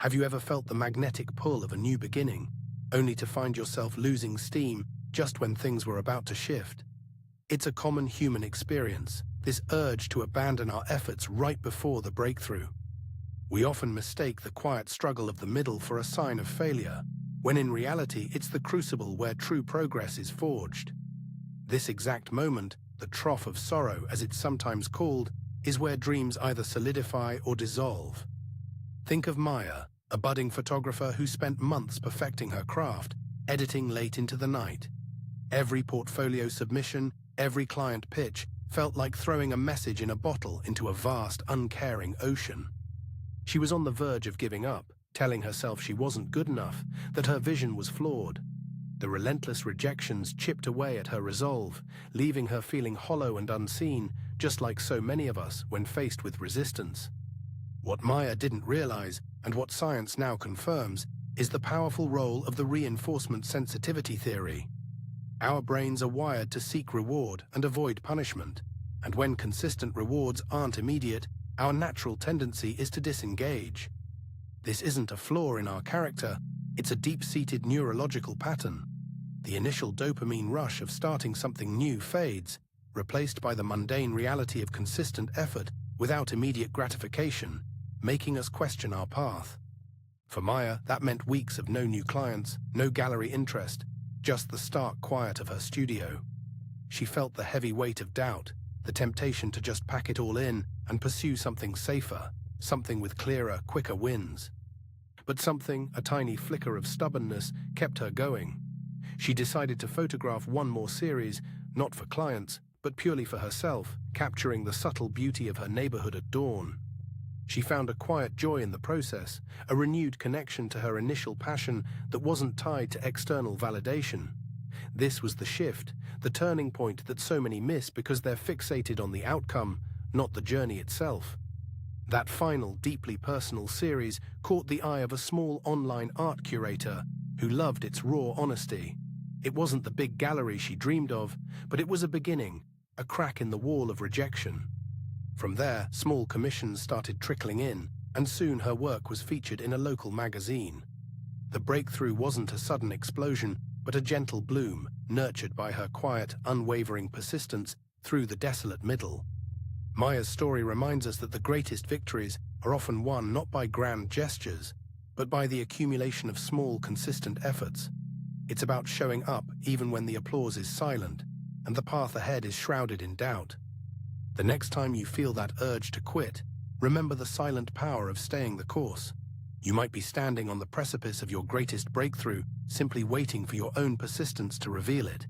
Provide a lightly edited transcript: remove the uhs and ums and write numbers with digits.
Have you ever felt the magnetic pull of a new beginning, only to find yourself losing steam just when things were about to shift? It's a common human experience, this urge to abandon our efforts right before the breakthrough. We often mistake the quiet struggle of the middle for a sign of failure, when in reality it's the crucible where true progress is forged. This exact moment, the trough of sorrow as it's sometimes called, is where dreams either solidify or dissolve. Think of Maya, a budding photographer who spent months perfecting her craft, editing late into the night. Every portfolio submission, every client pitch felt like throwing a message in a bottle into a vast, uncaring ocean. She was on the verge of giving up, telling herself she wasn't good enough, that her vision was flawed. The relentless rejections chipped away at her resolve, leaving her feeling hollow and unseen, just like so many of us when faced with resistance. What Maya didn't realize, and what science now confirms, is the powerful role of the reinforcement sensitivity theory. Our brains are wired to seek reward and avoid punishment, and when consistent rewards aren't immediate, our natural tendency is to disengage. This isn't a flaw in our character, it's a deep-seated neurological pattern. The initial dopamine rush of starting something new fades, replaced by the mundane reality of consistent effort without immediate gratification, making us question our path. For Maya, that meant weeks of no new clients, no gallery interest, just the stark quiet of her studio. She felt the heavy weight of doubt, the temptation to just pack it all in and pursue something safer, something with clearer, quicker wins. But something, a tiny flicker of stubbornness, kept her going. She decided to photograph one more series, not for clients, but purely for herself, capturing the subtle beauty of her neighborhood at dawn. She found a quiet joy in the process, a renewed connection to her initial passion that wasn't tied to external validation. This was the shift, the turning point that so many miss because they're fixated on the outcome, not the journey itself. That final, deeply personal series caught the eye of a small online art curator who loved its raw honesty. It wasn't the big gallery she dreamed of, but it was a beginning, a crack in the wall of rejection. From there, small commissions started trickling in, and soon her work was featured in a local magazine. The breakthrough wasn't a sudden explosion, but a gentle bloom, nurtured by her quiet, unwavering persistence through the desolate middle. Maya's story reminds us that the greatest victories are often won not by grand gestures, but by the accumulation of small, consistent efforts. It's about showing up even when the applause is silent, and the path ahead is shrouded in doubt. The next time you feel that urge to quit, remember the silent power of staying the course. You might be standing on the precipice of your greatest breakthrough, simply waiting for your own persistence to reveal it.